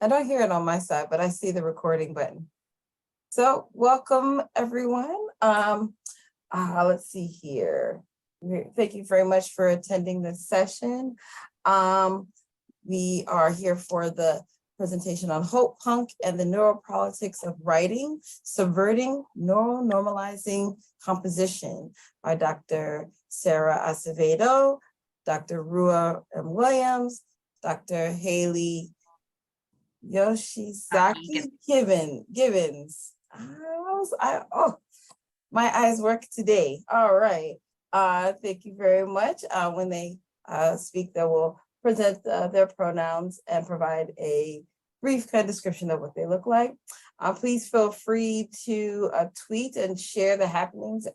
I don't hear it on my side, but I see the recording button. So welcome, everyone. Let's see here. Thank you very much for attending this session. We are here for the presentation on HopePunk and the Neuropolitics of Writing, Subverting, Neuronormalizing Composition by Dr. Sara Acevedo, Dr. Rua M. Williams, Dr. Hailee Yoshizaki-Gibbons. My eyes work today. All right. Thank you very much. When they speak, they will present their pronouns and provide a brief kind of description of what they look like. Please feel free to tweet and share the happenings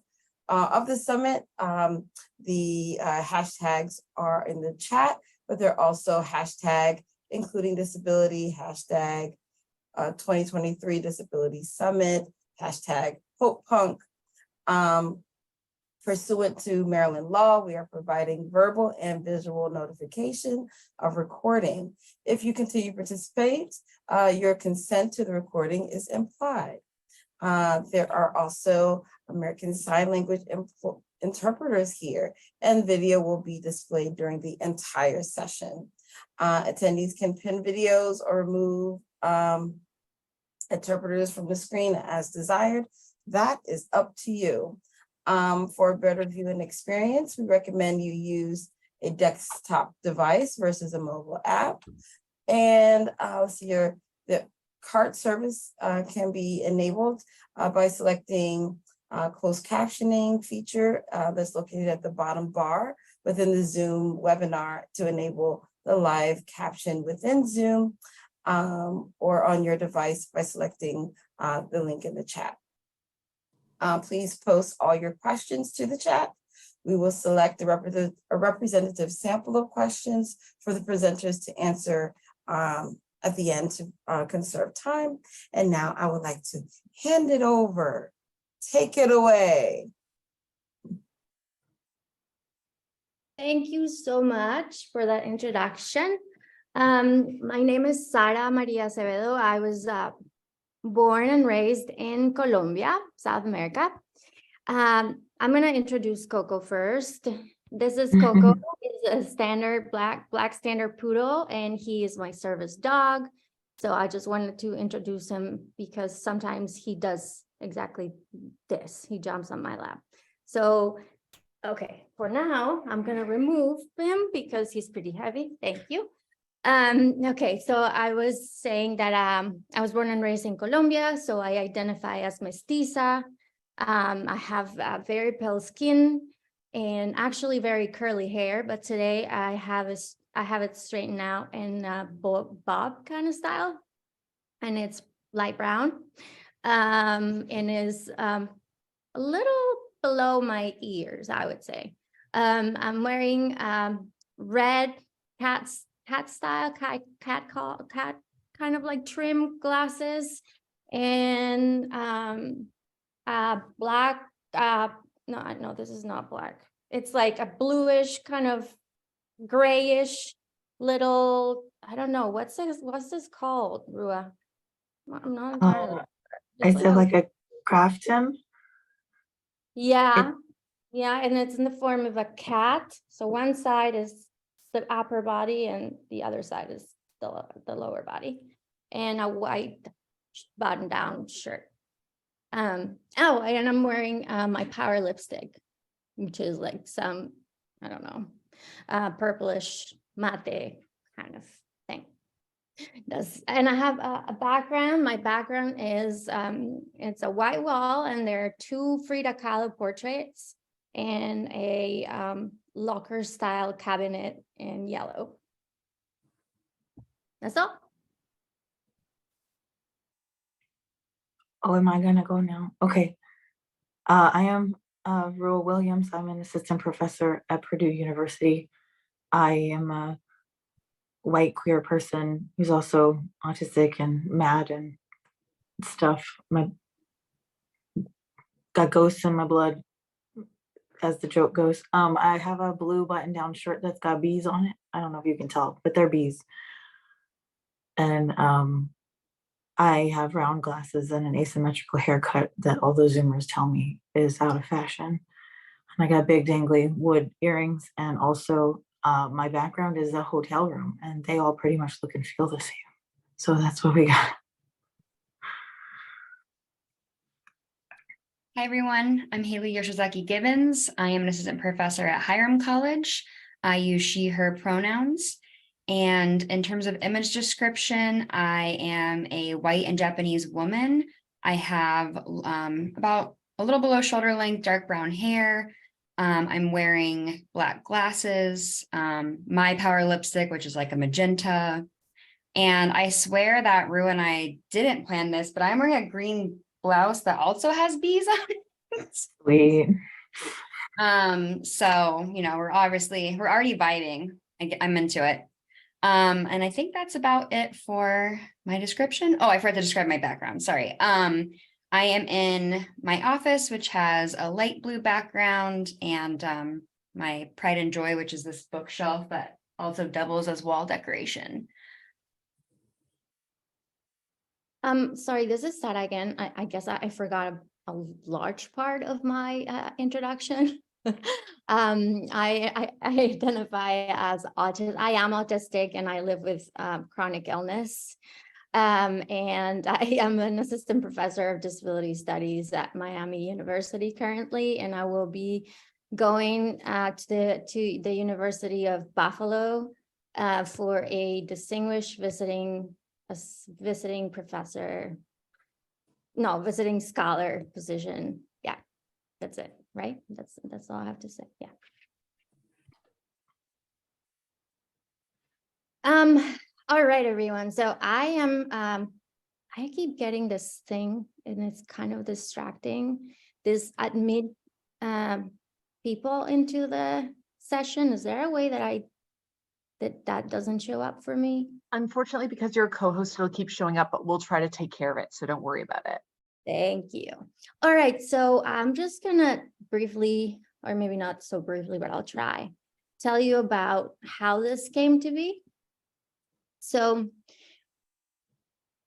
of the summit. The hashtags are in the chat, but they're also hashtag including disability, hashtag 2023 Disability Summit, hashtag HopePunk. Pursuant to Maryland law, we are providing verbal and visual notification of recording. If you continue to participate, your consent to the recording is implied. There are also American Sign Language interpreters here, and video will be displayed during the entire session. Attendees can pin videos or remove interpreters from the screen as desired. That is up to you. For a better viewing experience, we recommend you use a desktop device versus a mobile app. And the cart service can be enabled by selecting closed captioning feature that's located at the bottom bar within the Zoom webinar to enable the live caption within Zoom or on your device by selecting the link in the chat. Please post all your questions to the chat. We will select a representative sample of questions for the presenters to answer at the end to conserve time. And now I would like to hand it over. Take it away. Thank you so much for that introduction. My name is Sara Maria Acevedo. I was born and raised in Colombia, South America. I'm going to introduce Coco first. This is Coco. He's a standard black standard poodle, and he is my service dog. So I just wanted to introduce him because sometimes he does exactly this. He jumps on my lap. So, okay, for now, I'm going to remove him because he's pretty heavy. Thank you. Okay, so I was saying that I was born and raised in Colombia, so I identify as mestiza. I have very pale skin and actually very curly hair, but today I have it straightened out in a bob kind of style, and it's light brown, and is a little below my ears, I would say. I'm wearing red cat style, cat kind of like trim glasses, and black, no, this is not black. It's like a bluish, kind of grayish little, I don't know, what's this called, Rua? I'm not entirely. I said like a Crafton. Yeah, yeah, and it's in the form of a cat. So one side is the upper body and the other side is the lower body, and a white button-down shirt. And I'm wearing my power lipstick, which is like some, I don't know, purplish mate kind of thing. And I have a background. My background is it's a white wall, and there are 2 Frida Kahlo portraits and a locker style cabinet in yellow. That's all. Oh, am I gonna go now? Okay. I am Rua Williams. I'm an assistant professor at Purdue University. I am a white queer person who's also autistic and mad and stuff. Got ghosts in my blood, as the joke goes. I have a blue button-down shirt that's got bees on it. I don't know if you can tell, but they're bees. And I have round glasses and an asymmetrical haircut that all those Zoomers tell me is out of fashion. And I got big dangly wood earrings, and also my background is a hotel room, and they all pretty much look and feel the same. So that's what we got. Hi, everyone. I'm Hailee Yoshizaki-Gibbons. I am an assistant professor at Hiram College. I use she, her pronouns. And in terms of image description, I am a white and Japanese woman. I have about a little below shoulder length, dark brown hair. I'm wearing black glasses, my power lipstick, which is like a magenta. And I swear that Rue and I didn't plan this, but I'm wearing a green blouse that also has bees on it. Sweet. So, you know, we're already vibing. I'm into it. And I think that's about it for my description. Oh, I forgot to describe my background. Sorry. I am in my office, which has a light blue background, and my pride and joy, which is this bookshelf that also doubles as wall decoration. Sorry, this is Sara again. I guess I forgot a large part of my introduction. I identify as autistic. I am autistic, and I live with chronic illness. And I am an assistant professor of disability studies at Miami University currently, and I will be going to the University of Buffalo for a distinguished visiting scholar position. Yeah, that's it, right? That's all I have to say. Yeah. All right, everyone. So I am I keep getting this thing, and it's kind of distracting. This admit people into the session. Is there a way that that doesn't show up for me? Unfortunately, because you're a co-host, it'll keep showing up, but we'll try to take care of it. So don't worry about it. Thank you. All right. So I'm just gonna briefly, or maybe not so briefly, but I'll try, tell you about how this came to be. So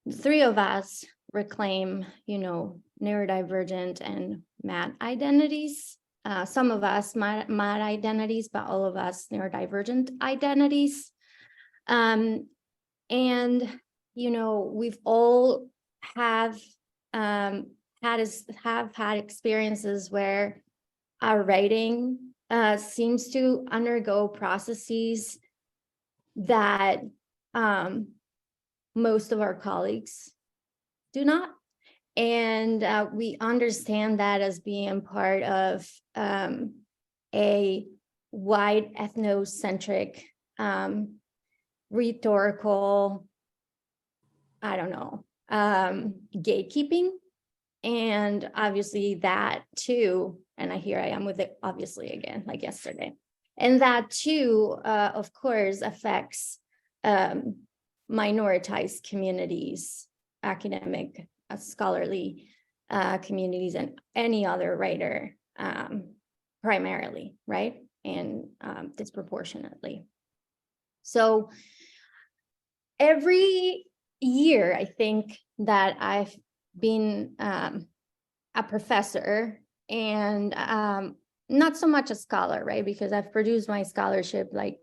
the three of us reclaim, neurodivergent and mad identities. Some of us mad identities, but all of us neurodivergent identities. And, we've all have had experiences where our writing seems to undergo processes that most of our colleagues do not. And we understand that as being part of a wide ethnocentric rhetorical, gatekeeping. And obviously that too, and here I am with it obviously again, like yesterday. And that too, of course, affects minoritized communities, academic, scholarly communities, and any other writer primarily, right? And disproportionately. So every year, I think that I've been a professor and not so much a scholar, right? Because I've produced my scholarship like,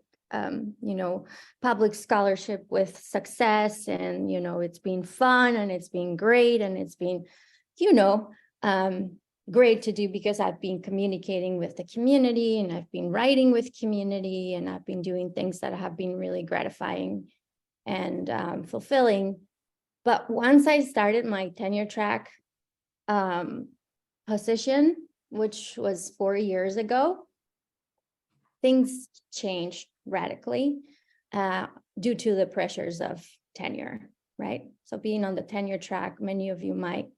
public scholarship with success, and, it's been fun and it's been great, and it's been, great to do because I've been communicating with the community, and I've been writing with community, and I've been doing things that have been really gratifying and fulfilling. But once I started my tenure track position, which was 4 years ago, things changed radically due to the pressures of tenure, right? So being on the tenure track, many of you might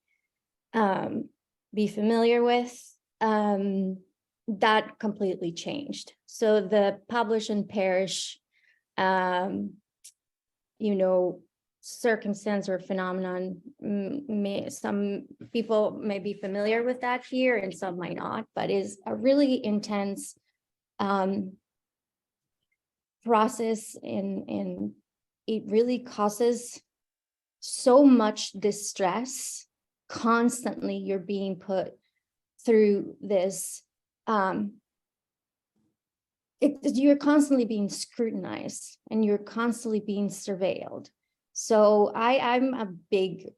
be familiar with, that completely changed. So the publish and perish, circumstance or phenomenon, some people may be familiar with that here and some might not, but is a really intense process in it really causes so much distress. Constantly you're being put through this, you're constantly being scrutinized and you're constantly being surveilled. So I'm a big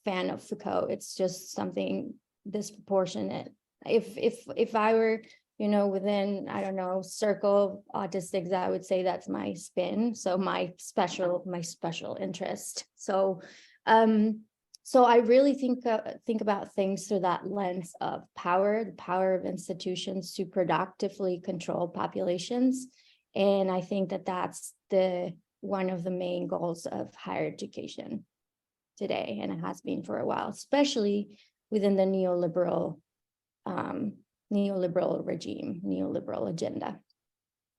fan of Foucault. It's just something disproportionate. If I were, within, I don't know, circle of autistics, I would say that's my spin. So my special interest. So I really think about things through that lens of power, the power of institutions to productively control populations. And I think that that's one of the main goals of higher education today, and it has been for a while, especially within the neoliberal regime, neoliberal agenda.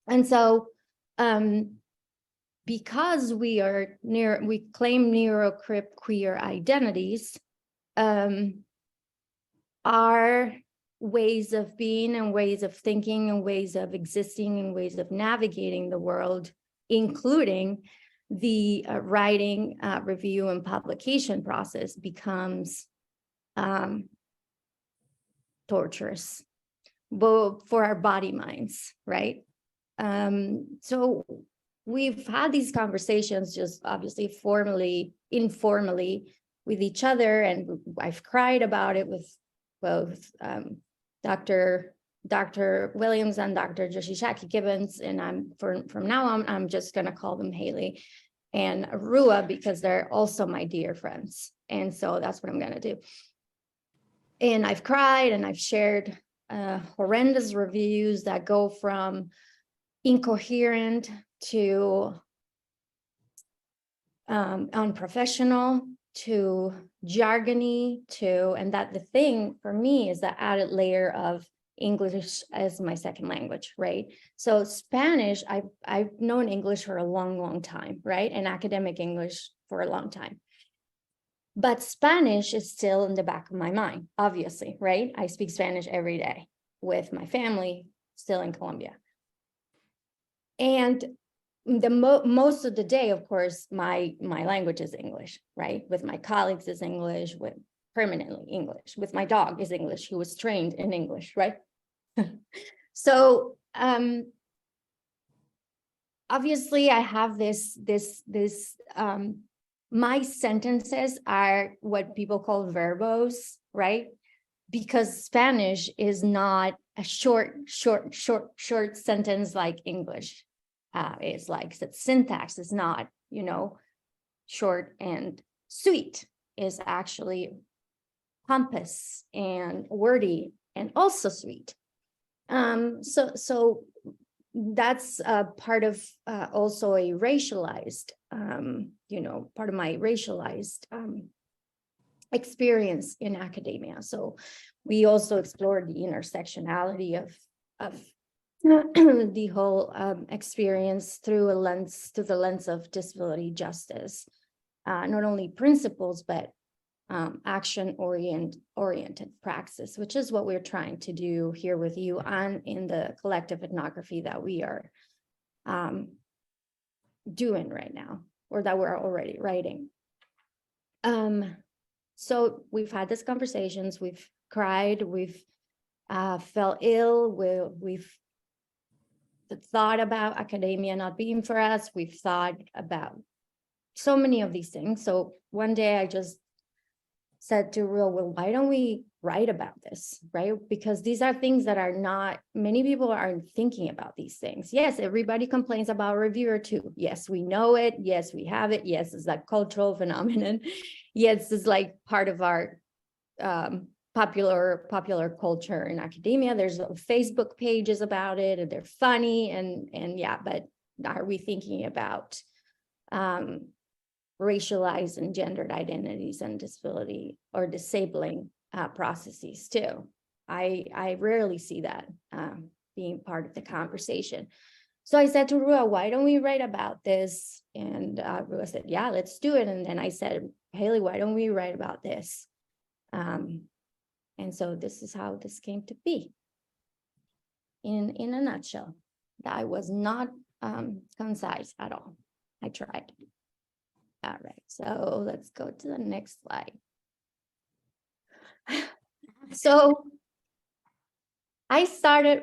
And so because we claim neuroqueer identities, our ways of being and ways of thinking and ways of existing and ways of navigating the world, including the writing, review, and publication process, becomes torturous, both for our body minds, right? So we've had these conversations, just obviously informally with each other, and I've cried about it with both Dr. Williams and Dr. Yoshizaki-Gibbons, and from now on, I'm just gonna call them Hailee and Rua because they're also my dear friends. And so that's what I'm gonna do. And I've cried and I've shared horrendous reviews that go from incoherent to unprofessional to jargony and that the thing for me is the added layer of English as my second language, right? So Spanish, I've known English for a long time, right? And academic English for a long time. But Spanish is still in the back of my mind, obviously, right? I speak Spanish every day with my family still in Colombia. And most of the day, of course, my language is English, right? With my colleagues is English, with permanently English. With my dog is English, who was trained in English, right? So obviously I have this my sentences are what people call verbose, right? Because Spanish is not a short sentence like English. It's like the syntax is not, short and sweet. Is actually pompous and wordy and also sweet. So that's part of also a racialized, part of my racialized experience in academia. So we also explored the intersectionality of the whole experience through the lens of disability justice, not only principles, but action-oriented praxis, which is what we're trying to do here with you and in the collective ethnography that we are doing right now, or that we're already writing. So we've had these conversations, we've cried, we've felt ill, we've thought about academia not being for us, we've thought about so many of these things. So one day I just said to Rua, well, why don't we write about this, right? Because these are things that are not, many people aren't thinking about these things. Yes, everybody complains about reviewer too. Yes, we know it. Yes, we have it. Yes, it's a cultural phenomenon. Yes, it's like part of our popular culture in academia. There's Facebook pages about it, and they're funny, and yeah, but are we thinking about racialized and gendered identities and disability or disabling processes too? I rarely see that being part of the conversation. So I said to Rua, why don't we write about this? And Rua said, yeah, let's do it. And then I said, Hailee, why don't we write about this? And so this is how this came to be. In a nutshell, that I was not concise at all. I tried. All right, so let's go to the next slide. So I started,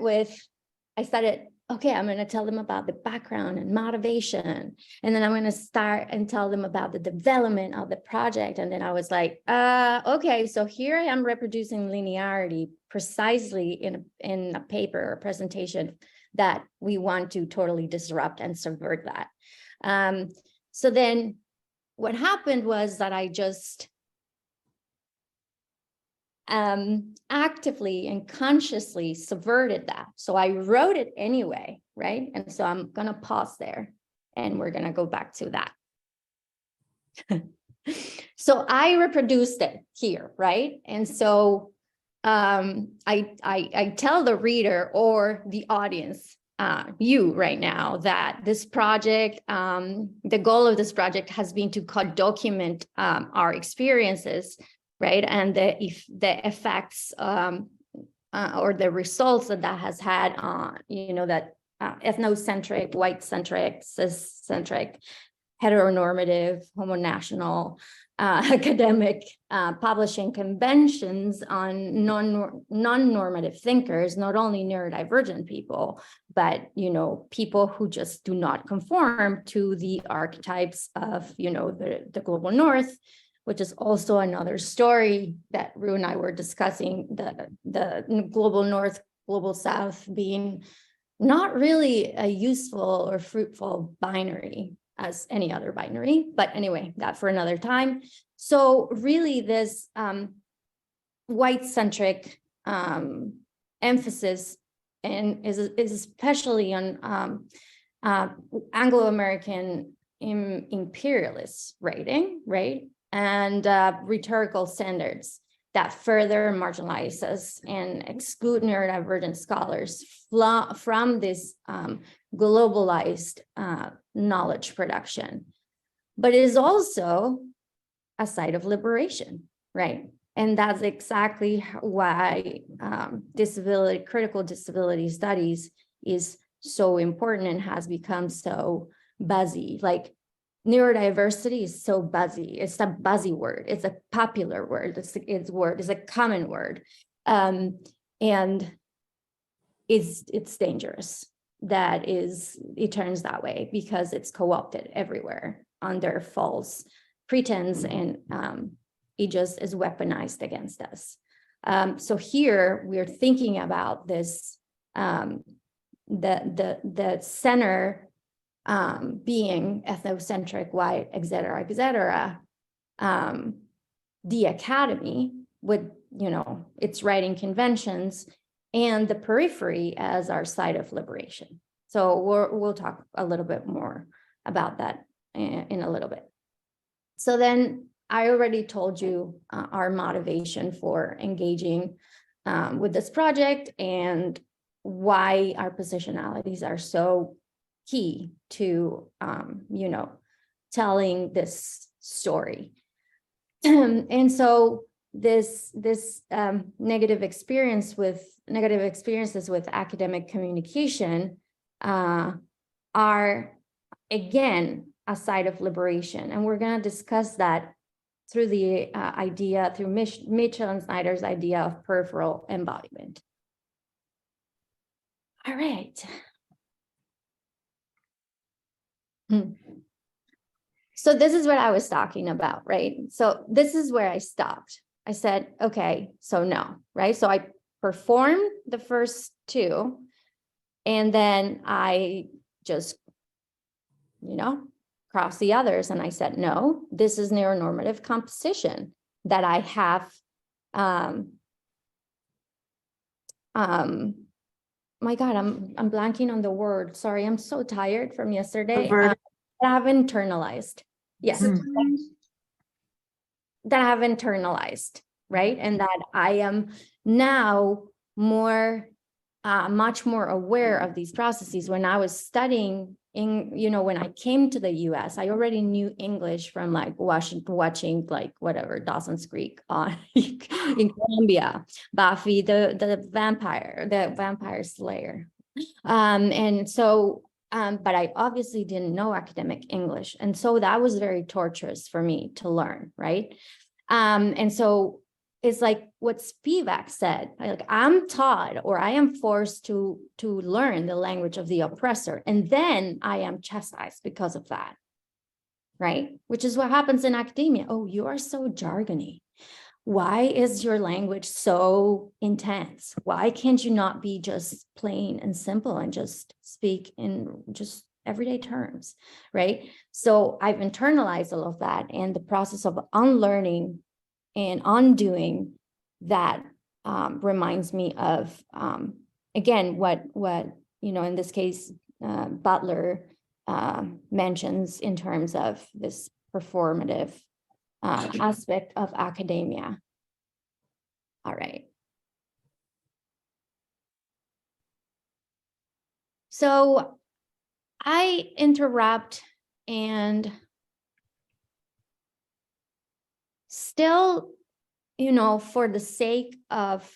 okay, I'm going to tell them about the background and motivation. And then I'm going to start and tell them about the development of the project. And then I was like, okay, so here I am reproducing linearity precisely in a paper or presentation that we want to totally disrupt and subvert that. So then what happened was that I just actively and consciously subverted that. So I wrote it anyway, right? And so I'm going to pause there and we're going to go back to that. So I reproduced it here, right? And so I tell the reader or the audience, you right now, that this project, the goal of this project has been to document our experiences, right? And the effects or the results that has had on, that ethnocentric, white-centric, cis-centric, heteronormative, homonational, academic publishing conventions on non-normative thinkers, not only neurodivergent people, but, people who just do not conform to the archetypes of, the global north, which is also another story that Rue and I were discussing, the global north, global south being not really a useful or fruitful binary as any other binary. But anyway, that for another time. So really this white-centric emphasis and is especially on Anglo-American imperialist writing, right? And rhetorical standards that further marginalizes and exclude neurodivergent scholars from this globalized knowledge production. But it is also a site of liberation, right? And that's exactly why critical disability studies is so important and has become so buzzy. Like, neurodiversity is so buzzy. It's a buzzy word. It's a popular word. It's a common word. And it's dangerous. It turns that way because it's co-opted everywhere under false pretense, and it just is weaponized against us. So here we're thinking about this, the center being ethnocentric, white, et cetera, the academy with, its writing conventions, and the periphery as our site of liberation. So we'll talk a little bit more about that in a little bit. So then I already told you our motivation for engaging with this project and why our positionalities are so key to, telling this story. And so this negative experiences with academic communication are, again, a site of liberation. And we're going to discuss that through the through Mitchell and Snyder's idea of peripheral embodiment. All right. So this is what I was talking about, right? So this is where I stopped. I said, okay, so no, right? So I performed the first two, and then I just, crossed the others, and I said, no, this is neuronormative composition that I have, my God, I'm blanking on the word. Sorry, I'm so tired from yesterday. I have internalized. Yes. That I have internalized, right? And that I am now much more aware of these processes. When I was studying when I came to the US, I already knew English from like watching like whatever, Dawson's Creek on in Colombia, Buffy, the vampire slayer. And so But I obviously didn't know academic English. And so that was very torturous for me to learn, right? And so it's like what Spivak said, like I'm taught or I am forced to learn the language of the oppressor, and then I am chastised because of that, right? Which is what happens in academia. Oh, you are so jargony. Why is your language so intense? Why can't you not be just plain and simple and just speak in just everyday terms, right? So I've internalized all of that, and the process of unlearning and undoing that reminds me of, again, what in this case, Butler mentions in terms of this performative aspect of academia. All right. So I interrupt and still, for the sake of,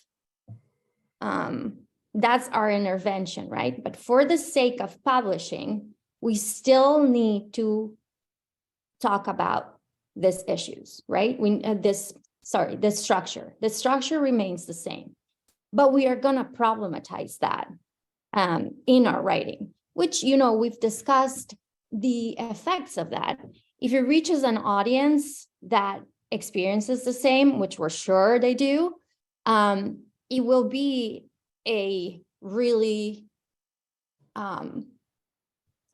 that's our intervention, right? But for the sake of publishing, we still need to talk about these issues, right? This structure. The structure remains the same, but we are going to problematize that in our writing, which, we've discussed the effects of that. If it reaches an audience that experiences the same, which we're sure they do, it will be a really an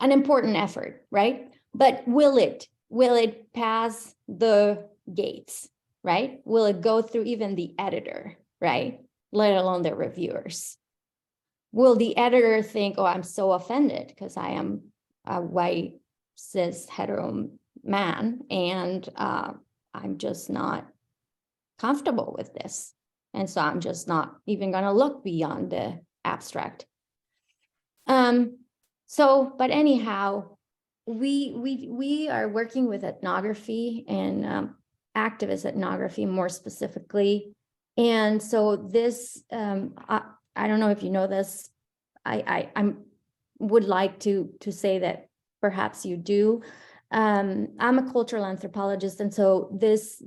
important effort, right? But will it pass the gates, right? Will it go through even the editor, right? Let alone the reviewers. Will the editor think, oh, I'm so offended because I am a white cis hetero man and I'm just not comfortable with this. And so I'm just not even going to look beyond the abstract. But anyhow, we are working with ethnography and activist ethnography more specifically. And so this, I don't know if you know this, I would like to say that perhaps you do. I'm a cultural anthropologist, and so this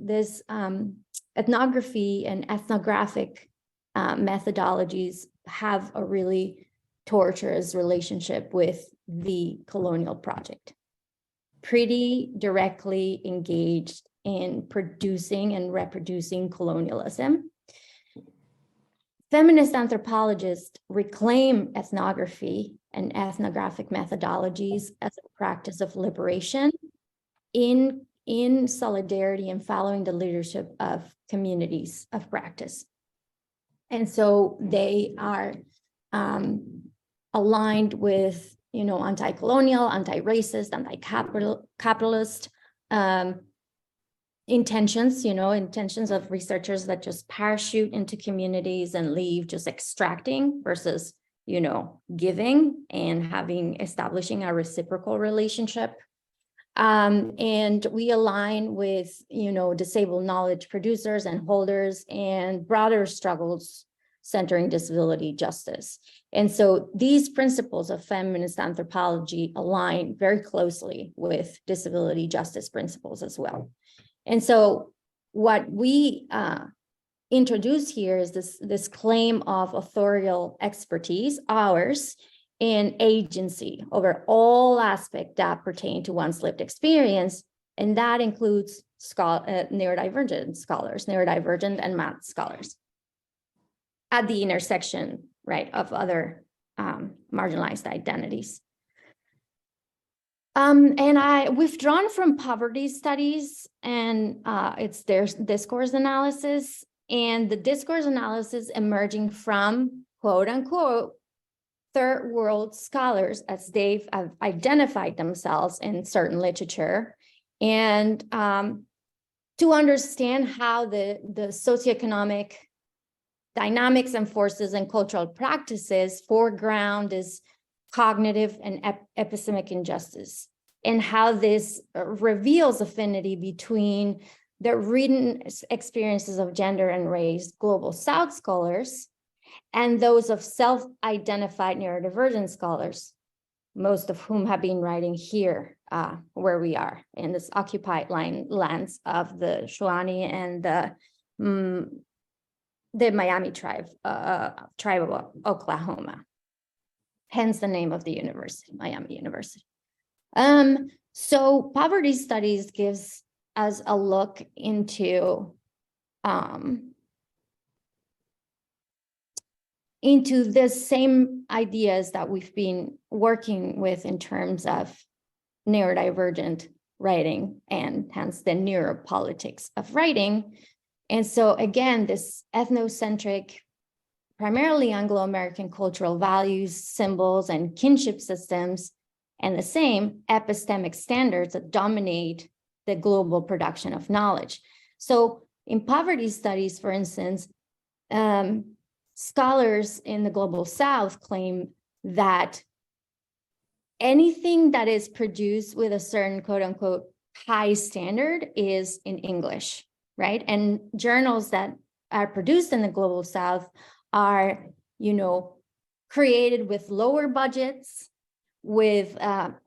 ethnography and ethnographic methodologies have a really torturous relationship with the colonial project. Pretty directly engaged in producing and reproducing colonialism. Feminist anthropologists reclaim ethnography and ethnographic methodologies as a practice of liberation in solidarity and following the leadership of communities of practice. And so they are aligned with, anti-colonial, anti-racist, anti-capitalist intentions, intentions of researchers that just parachute into communities and leave just extracting versus, giving and establishing a reciprocal relationship. And we align with, disabled knowledge producers and holders and broader struggles centering disability justice. And so these principles of feminist anthropology align very closely with disability justice principles as well. And so what we introduce here is this claim of authorial expertise, ours, and agency over all aspects that pertain to one's lived experience. And that includes neurodivergent scholars, neurodivergent and math scholars at the intersection, right, of other marginalized identities. And we've drawn from poverty studies and it's their discourse analysis, and the discourse analysis emerging from quote unquote third world scholars as they've identified themselves in certain literature, and to understand how the socioeconomic dynamics and forces and cultural practices foreground this cognitive and epistemic injustice, and how this reveals affinity between the written experiences of gender and race global South scholars and those of self-identified neurodivergent scholars, most of whom have been writing here, where we are in this occupied lands of the Shawnee and the Miami tribe of Oklahoma. Hence the name of the university, Miami University. So poverty studies gives us a look into the same ideas that we've been working with in terms of neurodivergent writing and hence the neuropolitics of writing. And so again, this ethnocentric, primarily Anglo-American cultural values, symbols, and kinship systems, and the same epistemic standards that dominate the global production of knowledge. So in poverty studies, for instance, scholars in the global South claim that anything that is produced with a certain quote unquote high standard is in English, right? And journals that are produced in the global South are, created with lower budgets, with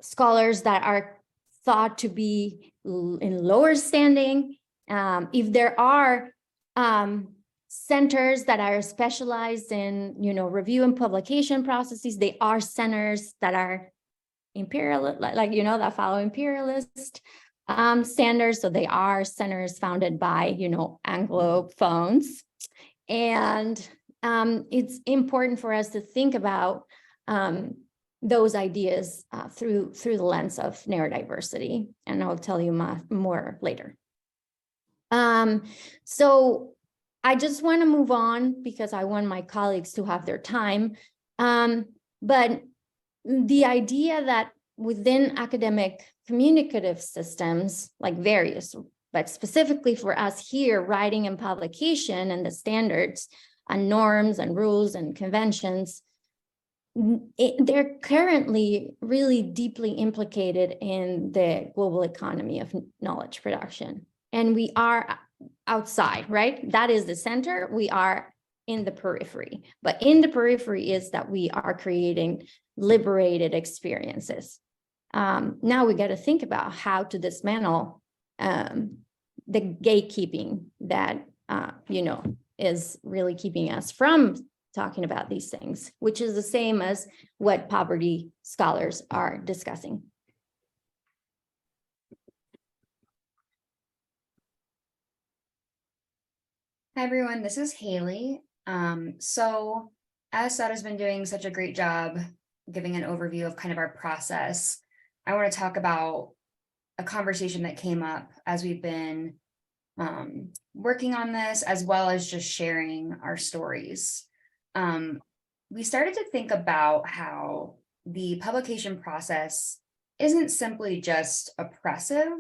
scholars that are thought to be in lower standing. If there are centers that are specialized in, review and publication processes, they are centers that are imperialist, that follow imperialist standards. So they are centers founded by, Anglophones. And it's important for us to think about those ideas through the lens of neurodiversity. And I'll tell you more later. So I just want to move on because I want my colleagues to have their time. But the idea that within academic communicative systems, like various, but specifically for us here, writing and publication and the standards and norms and rules and conventions, they're currently really deeply implicated in the global economy of knowledge production. And we are outside, right? That is the center. We are in the periphery. But in the periphery is that we are creating liberated experiences. Now we got to think about how to dismantle the gatekeeping that, is really keeping us from talking about these things, which is the same as what poverty scholars are discussing. Hi, everyone. This is Hailee. So as Sara's been doing such a great job giving an overview of kind of our process, I want to talk about a conversation that came up as we've been working on this, as well as just sharing our stories. We started to think about how the publication process isn't simply just oppressive,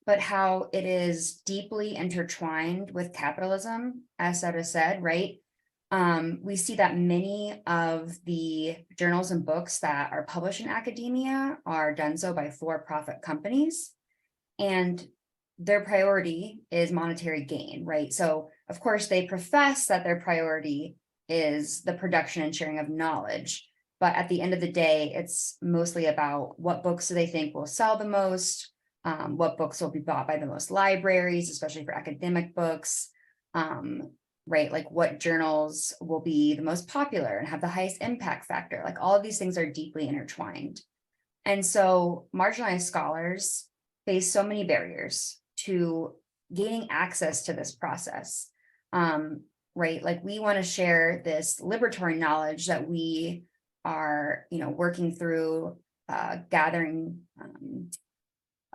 but how it is deeply intertwined with capitalism, as Sara said, right? We see that many of the journals and books that are published in academia are done so by for-profit companies, and their priority is monetary gain, right? So of course they profess that their priority is the production and sharing of knowledge, but at the end of the day, it's mostly about what books do they think will sell the most, what books will be bought by the most libraries, especially for academic books, right? Like what journals will be the most popular and have the highest impact factor. Like all of these things are deeply intertwined. And so marginalized scholars face so many barriers to gaining access to this process, right? Like we want to share this liberatory knowledge that we are, working through, gathering,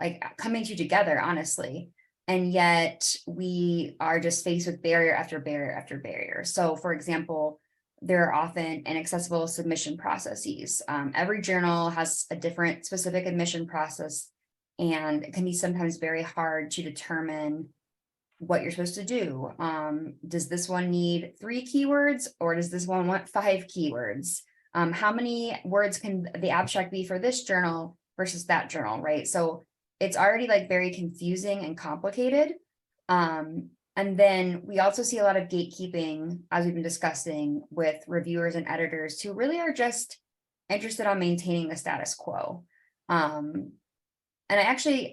like coming together, honestly. And yet we are just faced with barrier after barrier after barrier. So for example, there are often inaccessible submission processes. Every journal has a different specific admission process, and it can be sometimes very hard to determine what you're supposed to do. Does this one need 3 keywords or does this one want 5 keywords? How many words can the abstract be for this journal versus that journal, right? So it's already like very confusing and complicated. And then we also see a lot of gatekeeping, as we've been discussing, with reviewers and editors who really are just interested on maintaining the status quo. And I actually,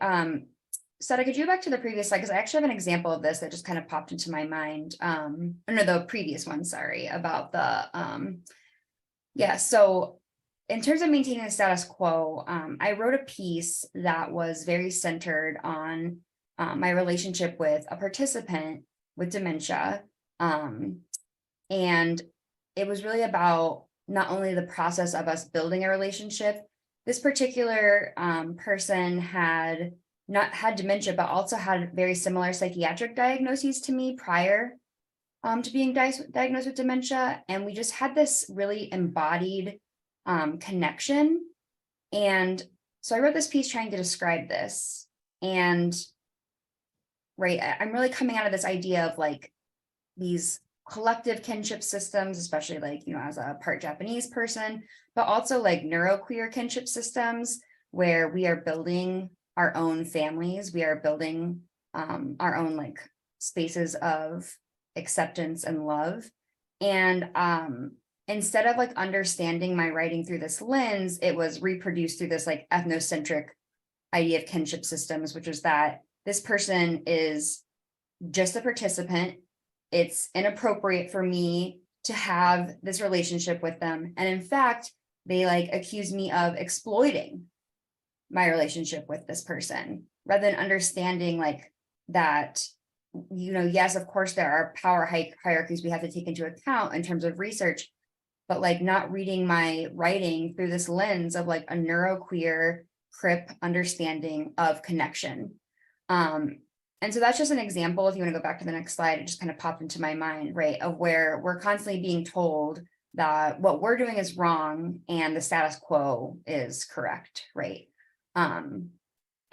Sara, could you go back to the previous slide? Because I actually have an example of this that just kind of popped into my mind. No, the previous one, sorry, about the, yeah, so in terms of maintaining the status quo, I wrote a piece that was very centered on my relationship with a participant with dementia. And it was really about not only the process of us building a relationship. This particular person had not had dementia, but also had very similar psychiatric diagnoses to me prior to being diagnosed with dementia. And we just had this really embodied connection. And so I wrote this piece trying to describe this. And right, I'm really coming out of this idea of like these collective kinship systems, especially like, you know, as a part Japanese person, but also like neuroqueer kinship systems where we are building our own families, we are building our own like spaces of acceptance and love. And instead of like understanding my writing through this lens, it was reproduced through this like ethnocentric idea of kinship systems, which is that this person is just a participant. It's inappropriate for me to have this relationship with them. And in fact, they like accuse me of exploiting my relationship with this person rather than understanding like that, you know, yes, of course, there are power hierarchies we have to take into account in terms of research, but like not reading my writing through this lens of like a neuroqueer crip understanding of connection. And so that's just an example. If you want to go back to the next slide, it just kind of popped into my mind, right, of where we're constantly being told that what we're doing is wrong and the status quo is correct, right? I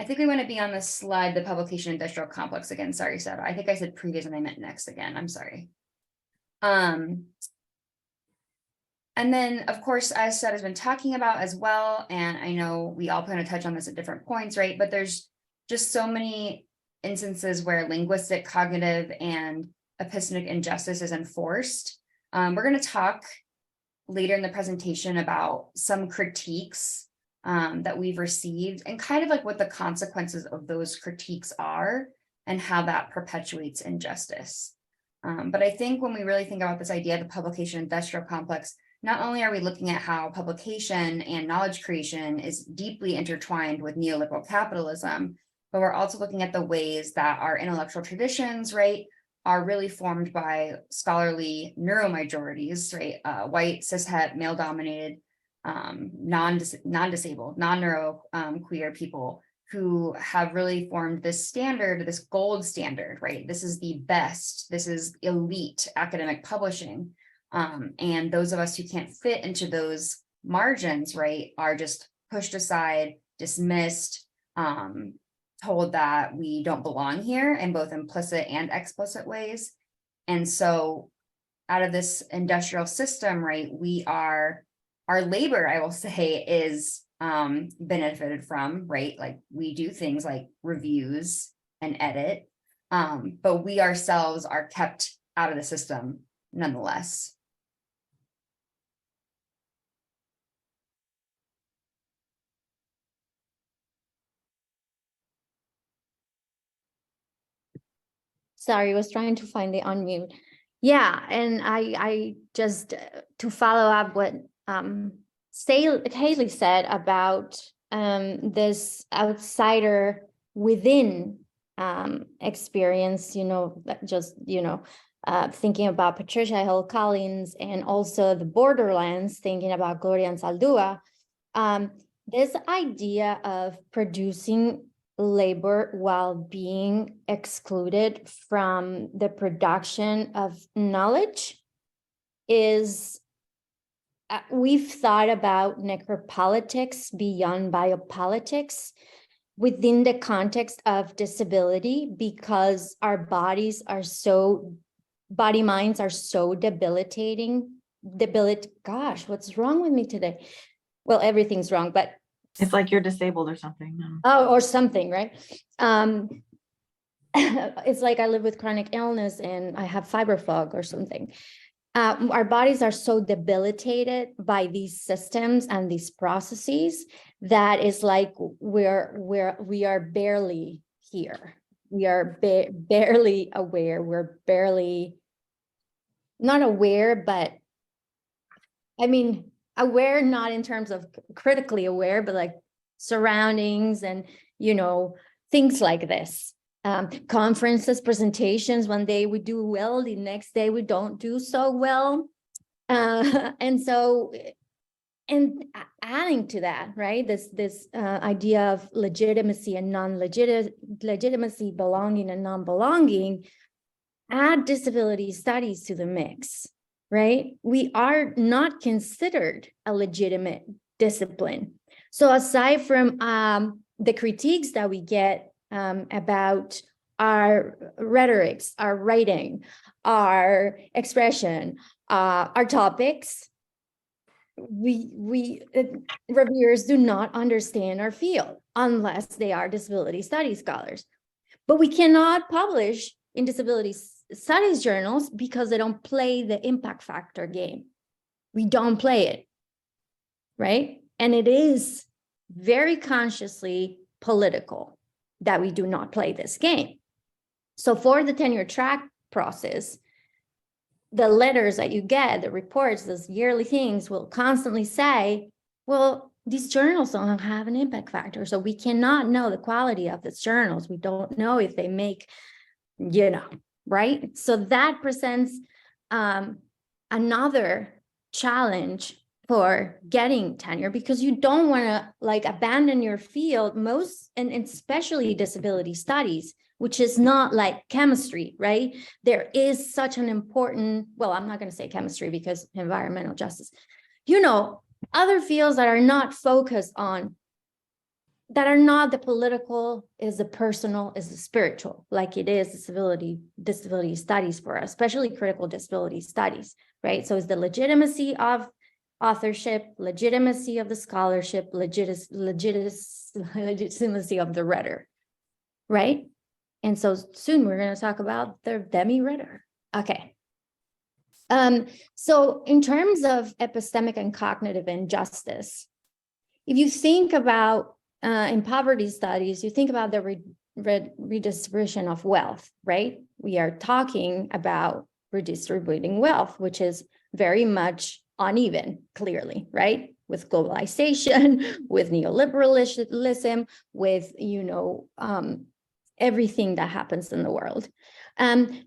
think we want to be on this slide, the publication industrial complex again. Sorry, Sara. I think I said previous and I meant next again. I'm sorry. And then, of course, as Sara has been talking about as well, and I know we all kind of touch on this at different points, right? But there's just so many instances where linguistic, cognitive, and epistemic injustice is enforced. We're going to talk later in the presentation about some critiques that we've received and kind of like what the consequences of those critiques are and how that perpetuates injustice. But I think when we really think about this idea of the publication industrial complex, not only are we looking at how publication and knowledge creation is deeply intertwined with neoliberal capitalism, but we're also looking at the ways that our intellectual traditions, right, are really formed by scholarly neuromajorities, right, white, cishet, male-dominated, non-disabled, non-neuro queer people who have really formed this standard, this gold standard, right? This is the best, this is elite academic publishing. And those of us who can't fit into those margins, right, are just pushed aside, dismissed, told that we don't belong here in both implicit and explicit ways. And so out of this industrial system, right, our labor, I will say, is benefited from, right? Like we do things like reviews and edit, but we ourselves are kept out of the system nonetheless. Sorry, I was trying to find the unmute. Yeah, and I just to follow up what Hailee said about this outsider within experience, you know, just, you know, thinking about Patricia Hill Collins and also the borderlands, thinking about Gloria Anzaldúa, this idea of producing labor while being excluded from the production of knowledge is, we've thought about necropolitics beyond biopolitics within the context of disability, because our bodies are so, body minds are so debilitating, gosh, what's wrong with me today? Well, everything's wrong, but It's like you're disabled or something. oh, or something, right? It's like I live with chronic illness and I have fiber fog or something. our bodies are so debilitated by these systems and these processes that it's like we are barely here. We are barely aware. We're barely not aware, but I mean, aware not in terms of critically aware, but like surroundings and, you know, things like this. Conferences, presentations, one day we do well, the next day we don't do so well. And so, and adding to that, right, this idea of legitimacy and legitimacy, belonging and non-belonging, add disability studies to the mix, right? We are not considered a legitimate discipline. So aside from the critiques that we get about our rhetorics, our writing, our expression, our topics, reviewers do not understand our field unless they are disability studies scholars. But we cannot publish in disability studies journals because they don't play the impact factor game. We don't play it, right? And it is very consciously political that we do not play this game. So for the tenure track process, the letters that you get, the reports, those yearly things will constantly say, well, these journals don't have an impact factor, so we cannot know the quality of these journals. We don't know if they make, you know, right? So that presents another challenge for getting tenure, because you don't want to like abandon your field, most and especially disability studies, which is not like chemistry, right? There is such an important, well, I'm not going to say chemistry because environmental justice, you know, other fields that are not focused on, that are not the political, is the personal, is the spiritual, like it is disability studies for us, especially critical disability studies, right? So it's the legitimacy of authorship, legitimacy of the scholarship, legitimacy of the writer, right? And so soon we're going to talk about the demi-writer. Okay. So in terms of epistemic and cognitive injustice, if you think about in poverty studies, you think about the redistribution of wealth, right? We are talking about redistributing wealth, which is very much uneven, clearly, right? With globalization, with neoliberalism, with, you know, everything that happens in the world.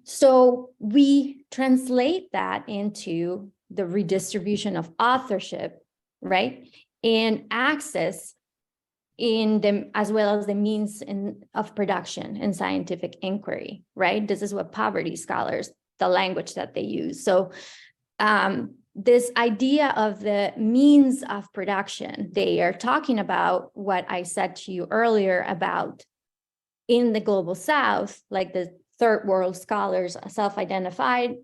So we translate that into the redistribution of authorship, right? And access in them, as well as the means of production and scientific inquiry, right? This is what poverty scholars, the language that they use. So this idea of the means of production, they are talking about what I said to you earlier about in the global South, like the third world scholars, self-identified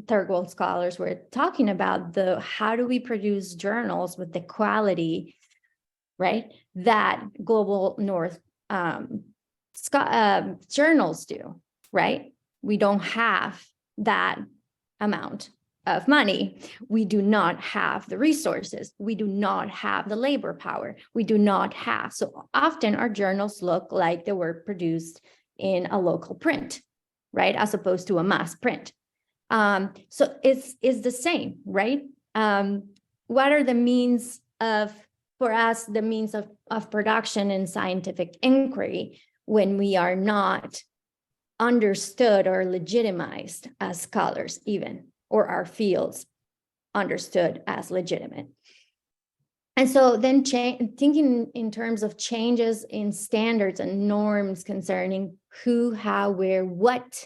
third world scholars were talking about how do we produce journals with the quality, right, that global North journals do, right? We don't have that amount of money. We do not have the resources. We do not have the labor power. We do not have. So often our journals look like they were produced in a local print, right? As opposed to a mass print. So it's the same, right? What are the means of, for us, the means of production and scientific inquiry when we are not understood or legitimized as scholars even, or our fields understood as legitimate? And so then thinking in terms of changes in standards and norms concerning who, how, where, what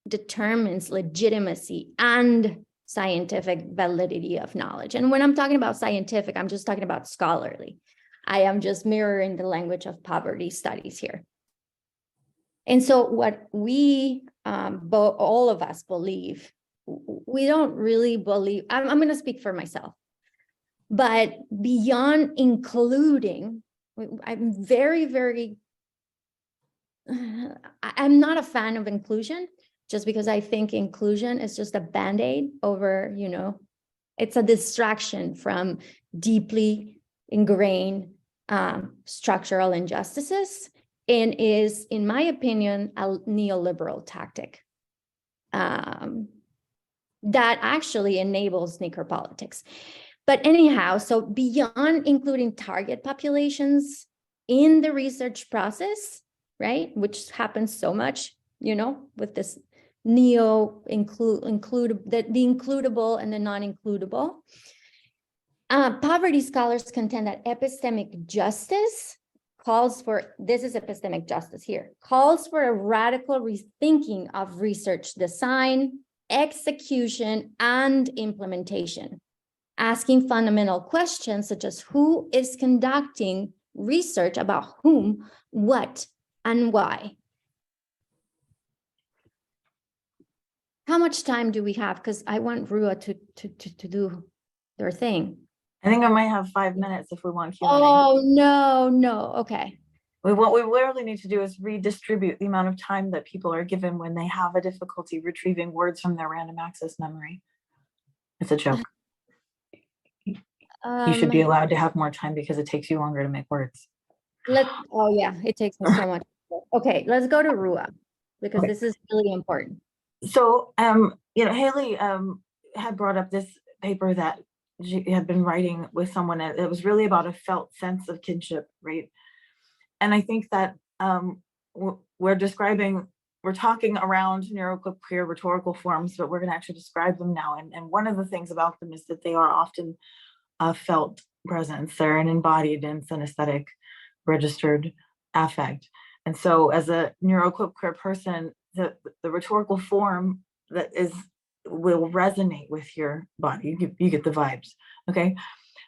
determines legitimacy and scientific validity of knowledge. And when I'm talking about scientific, I'm just talking about scholarly. I am just mirroring the language of poverty studies here. And so what we, all of us believe, we don't really believe, I'm going to speak for myself, but beyond including, I'm very, I'm not a fan of inclusion, just because I think inclusion is just a Band-Aid over, it's a distraction from deeply ingrained structural injustices, and is, in my opinion, a neoliberal tactic that actually enables necropolitics. But anyhow, so beyond including target populations in the research process, right, which happens so much, with this the includable and the non-includable, poverty scholars contend that epistemic justice calls for, this is epistemic justice here, calls for a radical rethinking of research design, execution, and implementation, asking fundamental questions such as who is conducting research about whom, what, and why. How much time do we have? Because I want Rua to do their thing. I think I might have 5 minutes if we want Q&A. Oh, no, okay. What we really need to do is redistribute the amount of time that people are given when they have a difficulty retrieving words from their random access memory. It's a joke. You should be allowed to have more time because it takes you longer to make words. Oh yeah, it takes me so much. Okay, let's go to Rua, because this is really important. So, Hailee had brought up this paper that she had been writing with someone. It was really about a felt sense of kinship, right? And I think that we're talking around neuroqueer rhetorical forms, but we're going to actually describe them now. And one of the things about them is that they are often a felt presence. They're an embodied and synesthetic registered affect. And so as a neuroqueer person, the rhetorical form that will resonate with your body. You get the vibes, okay?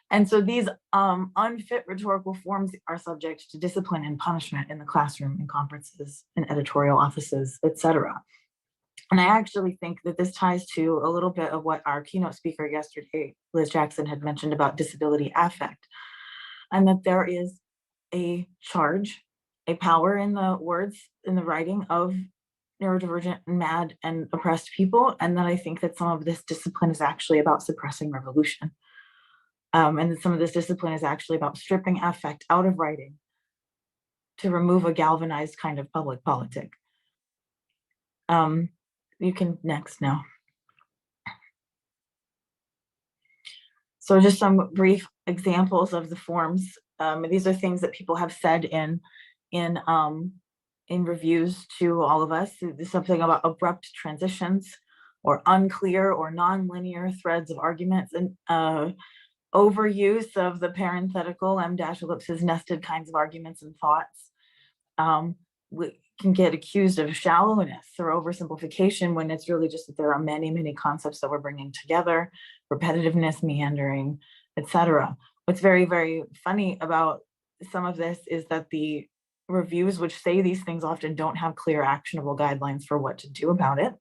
And so these unfit rhetorical forms are subject to discipline and punishment in the classroom, in conferences, in editorial offices, etc. And I actually think that this ties to a little bit of what our keynote speaker yesterday, Liz Jackson, had mentioned about disability affect, and that there is a charge, a power in the words, in the writing of neurodivergent, mad, and oppressed people, and that I think that some of this discipline is actually about suppressing revolution. And that some of this discipline is actually about stripping affect out of writing to remove a galvanized kind of public politic. You can next now. So just some brief examples of the forms. These are things that people have said in reviews to all of us. There's something about abrupt transitions, or unclear or non-linear threads of arguments, and overuse of the parenthetical m-ellipses nested kinds of arguments and thoughts. We can get accused of shallowness or oversimplification when it's really just that there are many, many concepts that we're bringing together, repetitiveness, meandering, etc. What's very, very funny about some of this is that the reviews which say these things often don't have clear actionable guidelines for what to do about it.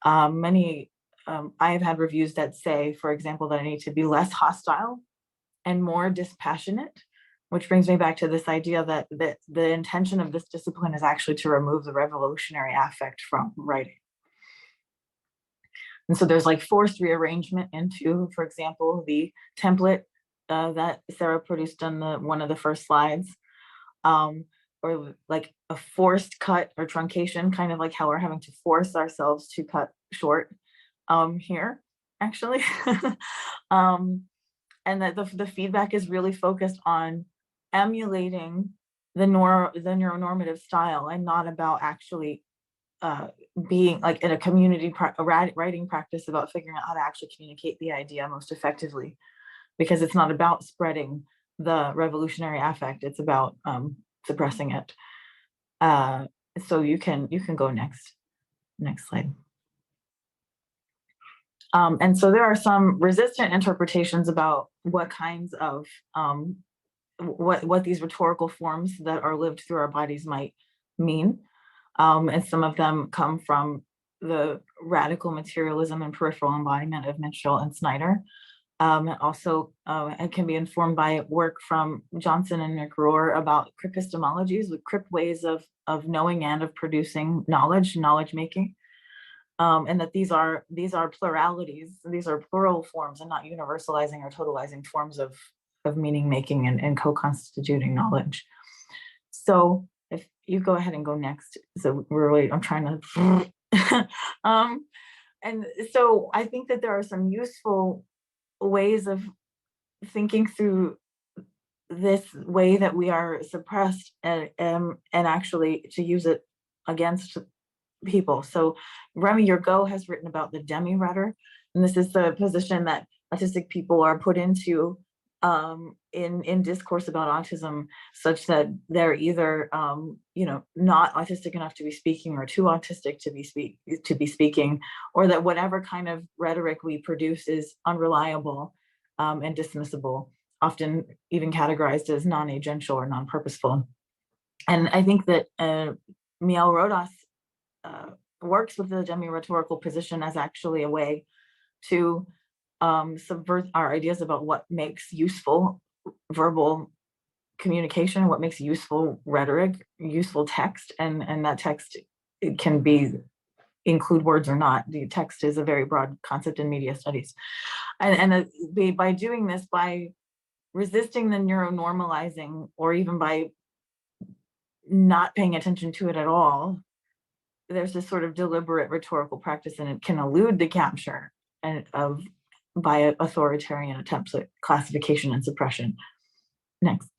I have had reviews that say, for example, that I need to be less hostile and more dispassionate, which brings me back to this idea that the intention of this discipline is actually to remove the revolutionary affect from writing. And so there's like forced rearrangement into, for example, the template that Sara produced on one of the first slides, or like a forced cut or truncation, kind of like how we're having to force ourselves to cut short here, actually. And that the feedback is really focused on emulating the neuronormative style, and not about actually being like in a community writing practice about figuring out how to actually communicate the idea most effectively, because it's not about spreading the revolutionary affect, it's about suppressing it. So you can go next slide. And so there are some resistant interpretations about what kinds of what these rhetorical forms that are lived through our bodies might mean. And some of them come from the radical materialism and peripheral embodiment of Mitchell and Snyder. And also, it can be informed by work from Johnson and McRohr about cryptistemologies, with crypt ways of knowing and of producing knowledge making. and that these are pluralities, these are plural forms and not universalizing or totalizing forms of meaning making and co-constituting knowledge. So if you go ahead and go next, so I'm trying to, and so I think that there are some useful ways of thinking through this way that we are suppressed and actually to use it against people. So Remy Yergo has written about the demi-rhetor, and this is the position that autistic people are put into in discourse about autism, such that they're either not autistic enough to be speaking or too autistic to be speaking, or that whatever kind of rhetoric we produce is unreliable and dismissible, often even categorized as non-agential or non-purposeful. And I think that Miel Rodas works with the demi-rhetorical position as actually a way to subvert our ideas about what makes useful verbal communication, what makes useful rhetoric, useful text, and that text, it can include words or not. The text is a very broad concept in media studies, and by doing this, by resisting the neuronormalizing, or even by not paying attention to it at all, there's this sort of deliberate rhetorical practice, and it can elude the capture by authoritarian attempts at classification and suppression. Next.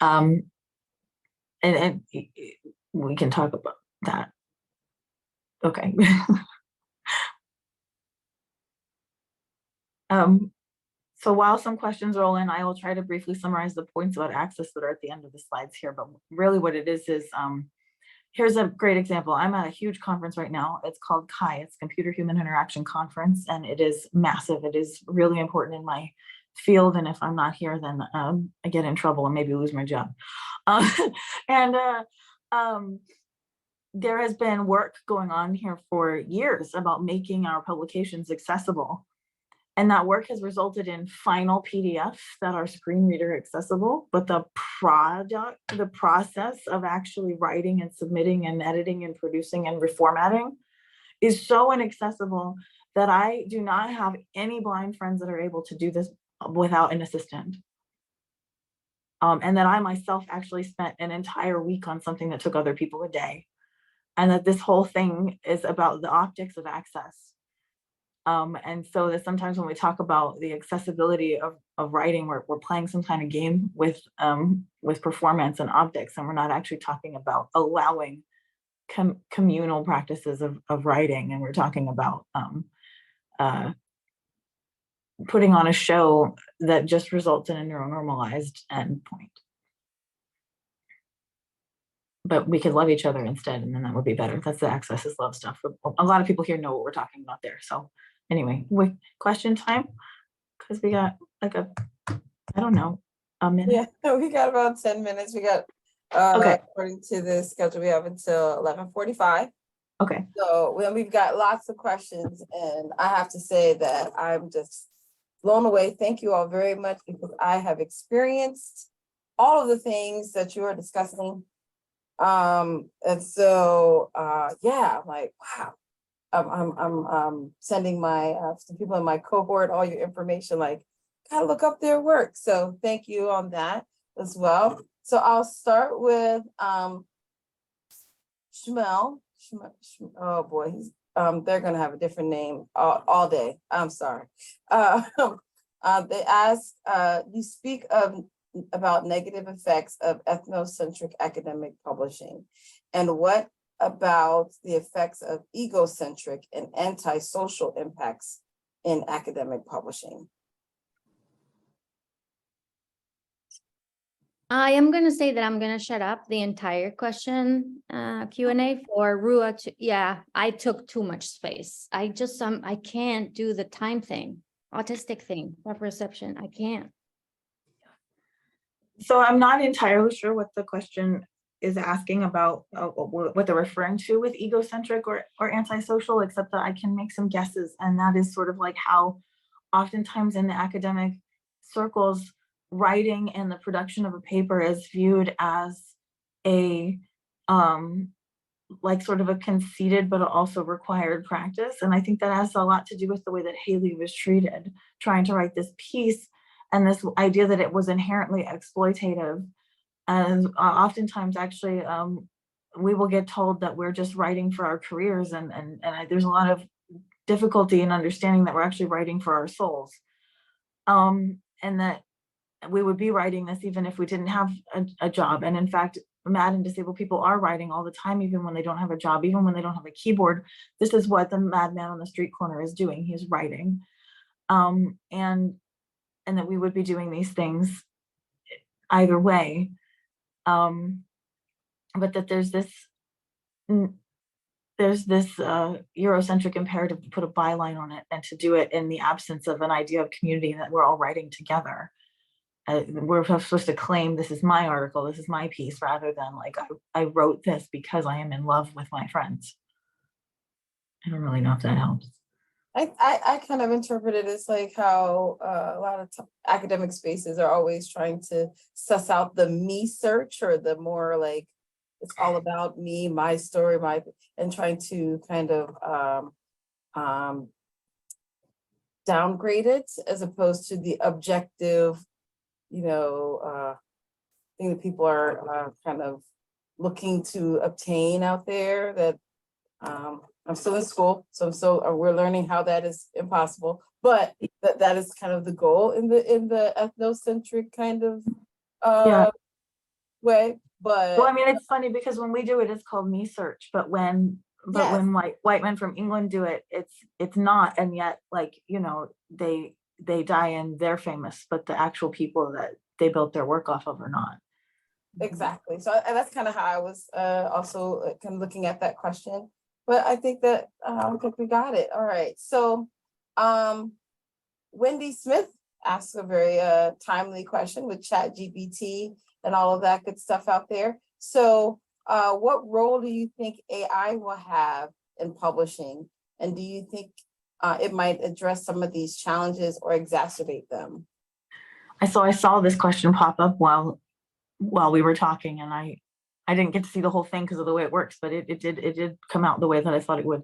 And we can talk about that. Okay. So while some questions roll in, I will try to briefly summarize the points about access that are at the end of the slides here. But really what it is here's a great example. I'm at a huge conference right now. It's called CHI, it's Computer Human Interaction Conference, and it is massive. It is really important in my field, and if I'm not here, then I get in trouble and maybe lose my job. There has been work going on here for years about making our publications accessible. And that work has resulted in final PDFs that are screen reader accessible, but the process of actually writing and submitting and editing and producing and reformatting is so inaccessible that I do not have any blind friends that are able to do this without an assistant. And that I myself actually spent an entire week on something that took other people a day. And that this whole thing is about the optics of access. And so that sometimes when we talk about the accessibility of writing, we're playing some kind of game with performance and optics, and we're not actually talking about allowing communal practices of writing, and we're talking about putting on a show that just results in a neuronormalized endpoint. But we could love each other instead, and then that would be better. That's the access is love stuff. A lot of people here know what we're talking about there. So anyway, question time, because we got like a minute. Yeah, we got about 10 minutes. We got, okay, according to the schedule, we have until 11:45. Okay. So we've got lots of questions, and I have to say that I'm just blown away. Thank you all very much, because I have experienced all of the things that you are discussing. And so, yeah, I'm like, wow. I'm sending my some people in my cohort all your information, like, gotta look up their work. So thank you on that as well. So I'll start with Shmuel. Oh boy, he's they're gonna have a different name all day. I'm sorry. They ask, you speak about negative effects of ethnocentric academic publishing, and what about the effects of egocentric and antisocial impacts in academic publishing? I am going to say that I'm going to shut up the entire question Q&A for Rua. Yeah, I took too much space. I can't do the time thing, autistic thing, that perception. I can't. So I'm not entirely sure what the question is asking about, what they're referring to with egocentric or antisocial, except that I can make some guesses. And that is sort of like how oftentimes in the academic circles, writing and the production of a paper is viewed as a like sort of a conceited but also required practice. And I think that has a lot to do with the way that Hailee was treated, trying to write this piece, and this idea that it was inherently exploitative. And oftentimes, actually, we will get told that we're just writing for our careers, and there's a lot of difficulty in understanding that we're actually writing for our souls, and that we would be writing this even if we didn't have a job. And in fact, mad and disabled people are writing all the time, even when they don't have a job, even when they don't have a keyboard. This is what the madman on the street corner is doing. He's writing, and that we would be doing these things either way, but that there's this Eurocentric imperative to put a byline on it, and to do it in the absence of an idea of community, that we're all writing together. We're supposed to claim, this is my article, this is my piece, rather than like, I wrote this because I am in love with my friends. I don't really know if that helps. I kind of interpret it as like how a lot of academic spaces are always trying to suss out the me search, or the more like, it's all about me, my story, and trying to kind of downgrade it, as opposed to the objective, thing that people are kind of looking to obtain out there. That I'm still in school, so we're learning how that is impossible, but that is kind of the goal in the ethnocentric kind of way. But well, I mean, it's funny because when we do it, it's called me search, but when white men from England do it, it's not. And yet, like, they die and they're famous, but the actual people that they built their work off of are not. Exactly. So, and that's kind of how I was also kind of looking at that question. But I think that I think we got it. All right. So Wendy Smith asks a very timely question with ChatGPT and all of that good stuff out there. So what role do you think AI will have in publishing? And do you think it might address some of these challenges or exacerbate them? I saw this question pop up while we were talking, and I didn't get to see the whole thing because of the way it works, but it did come out the way that I thought it would.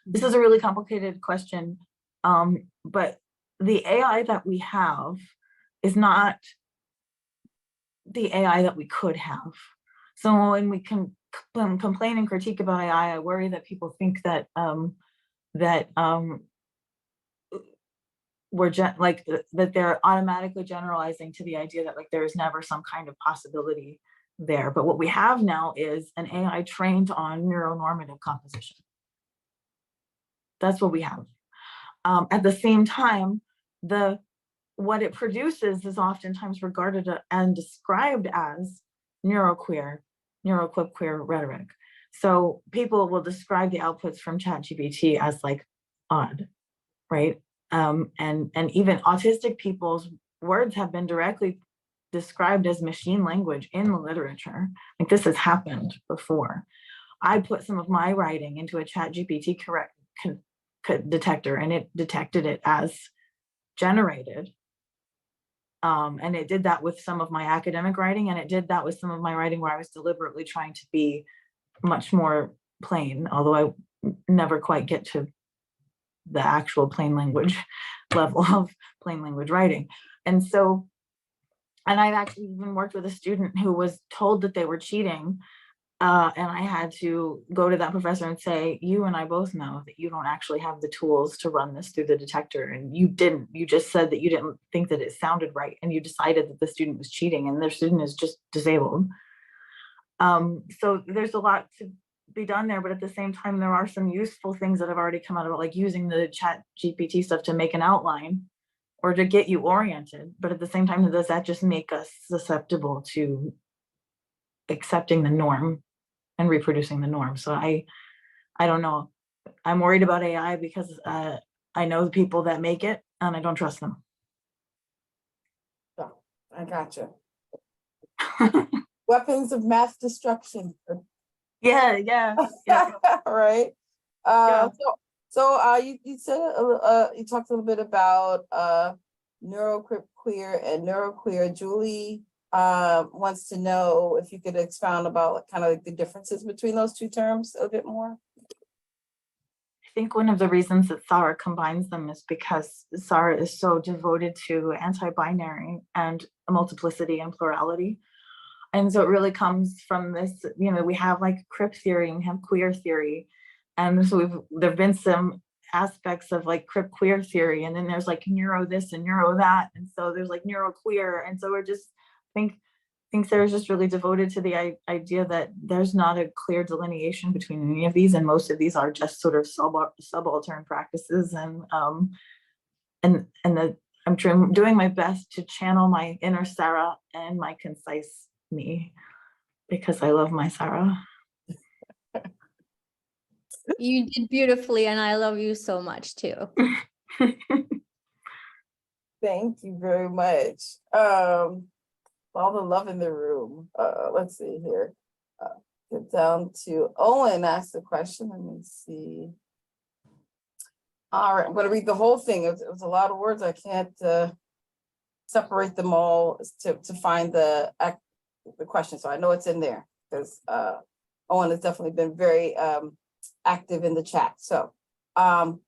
This is a really complicated question, but the AI that we have is not the AI that we could have. So when we can complain and critique about AI, I worry that people think that that they're automatically generalizing to the idea that like there is never some kind of possibility there. But what we have now is an AI trained on neuronormative composition. That's what we have. At the same time, what it produces is oftentimes regarded and described as neuroqueer rhetoric. So people will describe the outputs from ChatGPT as like odd, right? And even autistic people's words have been directly described as machine language in the literature. Like this has happened before. I put some of my writing into a ChatGPT detector, and it detected it as generated. And it did that with some of my academic writing, and it did that with some of my writing where I was deliberately trying to be much more plain, although I never quite get to the actual plain language level of plain language writing. And I've actually even worked with a student who was told that they were cheating. And I had to go to that professor and say, you and I both know that you don't actually have the tools to run this through the detector. And you just said that you didn't think that it sounded right. And you decided that the student was cheating, and their student is just disabled. So there's a lot to be done there, but at the same time, there are some useful things that have already come out about like using the ChatGPT stuff to make an outline or to get you oriented. But at the same time, does that just make us susceptible to accepting the norm and reproducing the norm? So I don't know. I'm worried about AI because I know the people that make it, and I don't trust them. Oh, I gotcha. Weapons of mass destruction. Yeah. Right. Yeah. So you said you talked a little bit about neuroqueer and neuroqueer. Julie wants to know if you could expound about kind of like the differences between those two terms a bit more. I think one of the reasons that Sara combines them is because Sara is so devoted to anti-binary and multiplicity and plurality. And so it really comes from this, you know, we have like crip theory and we have queer theory. And so there've been some aspects of like crip queer theory, and then there's like neuro this and neuro that. And so there's like neuro queer. And so we're just, I think Sarah's just really devoted to the idea that there's not a clear delineation between any of these, and most of these are just sort of subaltern practices. And I'm doing my best to channel my inner Sara and my concise me, because I love my Sara. You did beautifully, and I love you so much too. Thank you very much. All the love in the room. Let's see here. Get down to Owen asked the question. Let me see. All right, I'm going to read the whole thing. It was a lot of words. I can't separate them all to find the question. So I know it's in there because Owen has definitely been very active in the chat. So I'm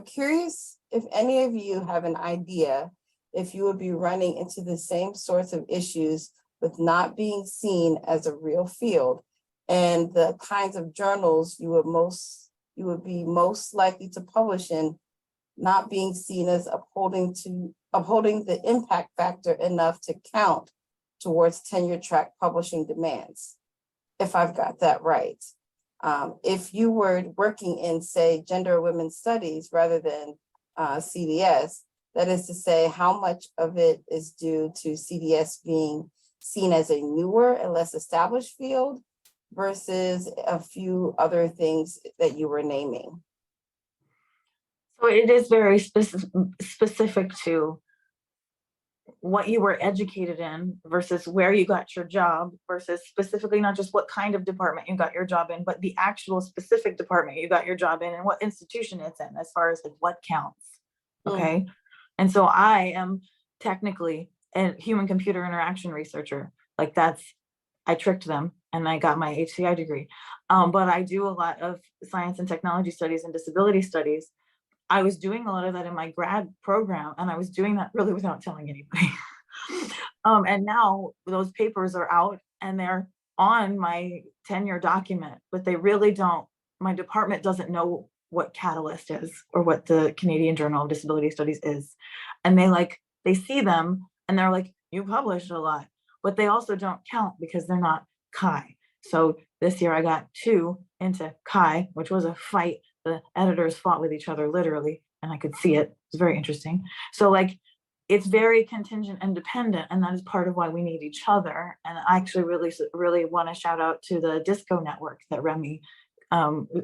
curious if any of you have an idea if you would be running into the same sorts of issues with not being seen as a real field, and the kinds of journals you would be most likely to publish in not being seen as upholding the impact factor enough to count towards tenure track publishing demands, if I've got that right. If you were working in, say, gender or women's studies rather than CDS, that is to say, how much of it is due to CDS being seen as a newer and less established field versus a few other things that you were naming? So it is very specific to what you were educated in versus where you got your job, versus specifically not just what kind of department you got your job in, but the actual specific department you got your job in and what institution it's in, as far as like what counts. Okay. And so I am technically a human computer interaction researcher. Like I tricked them and I got my HCI degree. But I do a lot of science and technology studies and disability studies. I was doing a lot of that in my grad program, and I was doing that really without telling anybody. And now those papers are out and they're on my tenure document, but they really don't, my department doesn't know what Catalyst is or what the Canadian Journal of Disability Studies is. And they see them and they're like, you published a lot, but they also don't count because they're not Chi. So this year I got 2 into Chi, which was a fight. The editors fought with each other literally, and I could see it. It's very interesting. So it's very contingent and dependent, and that is part of why we need each other. And I actually really want to shout out to the Disco Network that Remy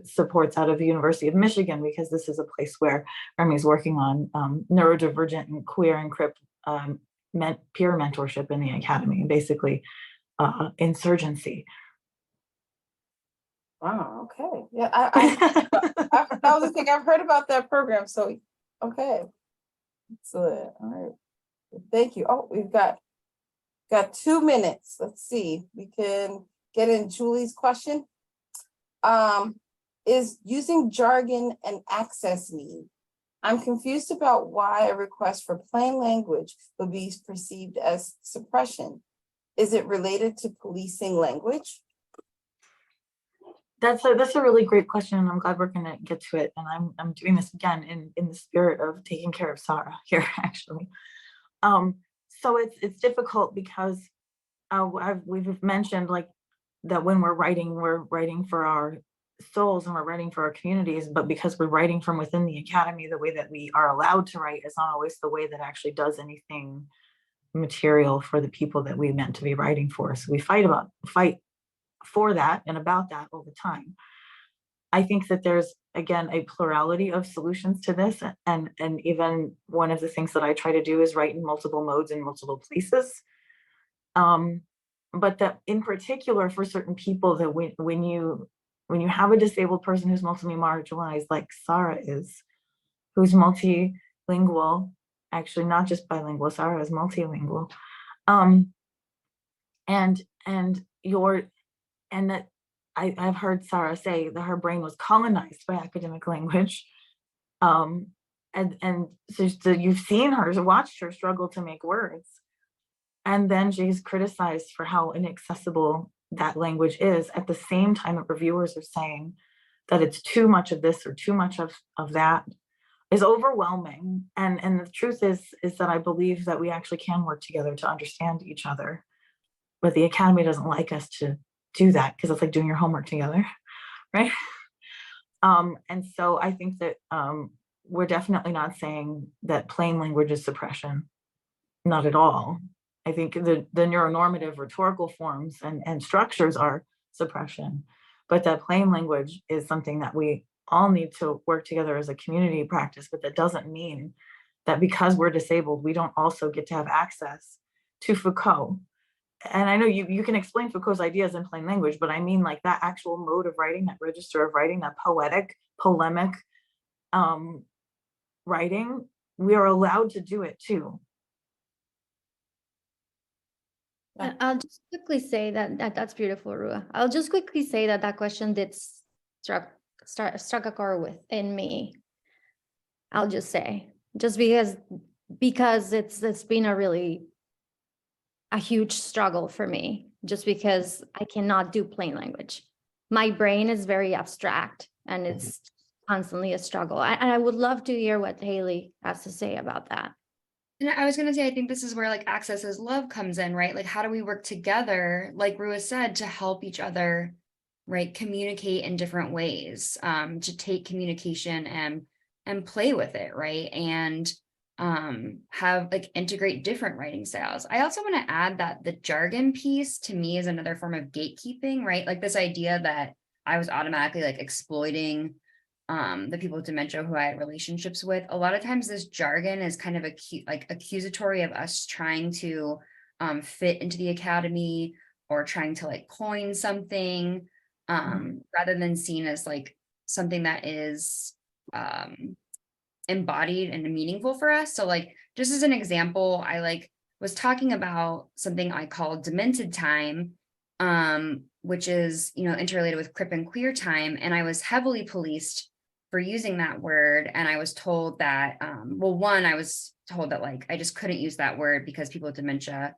supports out of the University of Michigan, because this is a place where Remy is working on neurodivergent and queer and crip peer mentorship in the academy, and basically insurgency. Wow, okay. Yeah, that was the thing. I've heard about that program. So, okay. Excellent. All right. Thank you. Oh, we've got 2 minutes. Let's see. We can get in Julie's question. Is using jargon an access need? I'm confused about why a request for plain language would be perceived as suppression. Is it related to policing language? That's a really great question, and I'm glad we're going to get to it. And I'm doing this again in the spirit of taking care of Sara here, actually. So it's difficult because we've mentioned that when we're writing for our souls and we're writing for our communities, but because we're writing from within the academy, the way that we are allowed to write is not always the way that actually does anything material for the people that we meant to be writing for. So we fight for that and about that all the time. I think that there's, again, a plurality of solutions to this. And even one of the things that I try to do is write in multiple modes in multiple places. But that in particular for certain people, that when you have a disabled person who's multiply marginalized, like Sara is, who's multilingual, actually not just bilingual, Sara is multilingual. and that I've heard Sara say that her brain was colonized by academic language. And so you've seen her, watched her struggle to make words. And then she's criticized for how inaccessible that language is. At the same time that reviewers are saying that it's too much of this or too much of that, is overwhelming. And the truth is that I believe that we actually can work together to understand each other. But the Academy doesn't like us to do that because it's like doing your homework together, right? And so I think that we're definitely not saying that plain language is suppression. Not at all. I think the neuronormative rhetorical forms and structures are suppression, but that plain language is something that we all need to work together as a community practice, but that doesn't mean that because we're disabled, we don't also get to have access to Foucault. And I know you can explain Foucault's ideas in plain language, but I mean like that actual mode of writing, that register of writing, that poetic, polemic writing, we are allowed to do it too. I'll just quickly say that's beautiful, Rua. I'll just quickly say that question did struck a chord within me. I'll just say, just because it's been a huge struggle for me, just because I cannot do plain language. My brain is very abstract and it's constantly a struggle. And I would love to hear what Hailee has to say about that. And I was going to say, I think this is where like access as love comes in, right? Like, how do we work together, like Rua said, to help each other, right? Communicate in different ways, to take communication and play with it, right? And have like integrate different writing styles. I also want to add that the jargon piece to me is another form of gatekeeping, right? Like this idea that I was automatically like exploiting the people with dementia who I had relationships with. A lot of times this jargon is kind of accusatory of us trying to fit into the Academy or trying to like coin something rather than seen as like something that is embodied and meaningful for us. So like, just as an example, I was talking about something I call demented time, which is, interrelated with crip and queer time. And I was heavily policed for using that word. And I was told that, I was told that like, I just couldn't use that word because people with dementia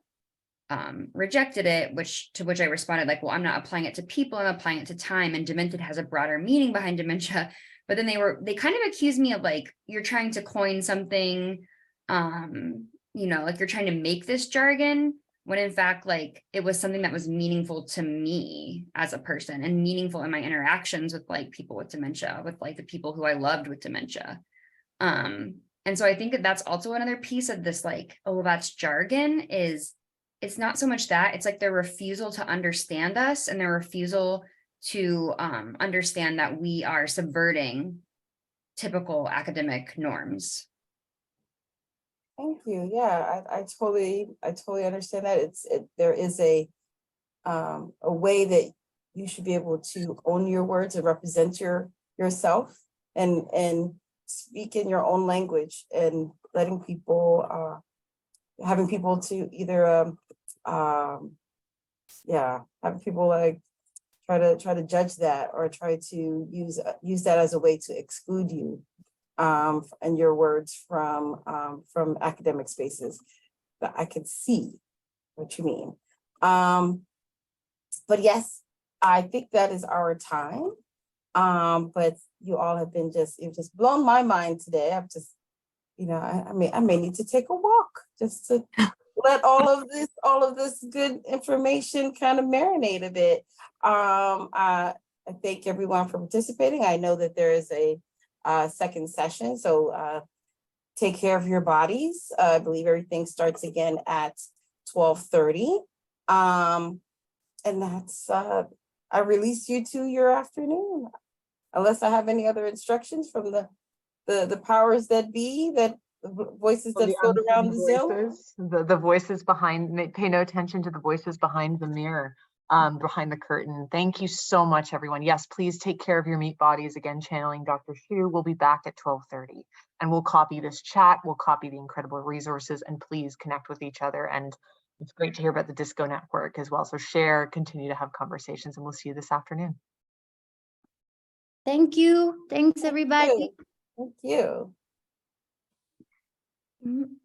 rejected it, to which I responded like, well, I'm not applying it to people, I'm applying it to time, and demented has a broader meaning behind dementia. But then they kind of accused me of like, you're trying to coin something, like you're trying to make this jargon, when in fact, like it was something that was meaningful to me as a person and meaningful in my interactions with like people with dementia, with like the people who I loved with dementia. And so I think that that's also another piece of this, like, oh, that's jargon, is it's not so much that, it's like their refusal to understand us and their refusal to understand that we are subverting typical academic norms. Thank you. Yeah, I totally understand that. There is a way that you should be able to own your words and represent yourself and speak in your own language, and letting people having people to either having people like try to judge that or try to use that as a way to exclude you and your words from academic spaces. But I can see what you mean. But yes, I think that is our time. But you all have been you've just blown my mind today. I've just, I may need to take a walk just to let all of this good information kind of marinate a bit. I thank everyone for participating. I know that there is a second session, so take care of your bodies. I believe everything starts again at 12:30. And that's, I release you to your afternoon, unless I have any other instructions from the powers that be, that voices that float around the Zoom. The voices behind, pay no attention to the voices behind the mirror, behind the curtain. Thank you so much, everyone. Yes, please take care of your meat bodies. Again, channeling Dr. Xu. We'll be back at 12:30, and we'll copy this chat. We'll copy the incredible resources, and please connect with each other and It's great to hear about the Disco Network as well. So share, continue to have conversations, and we'll see you this afternoon. Thank you. Thanks, everybody. Thank you. Mhm.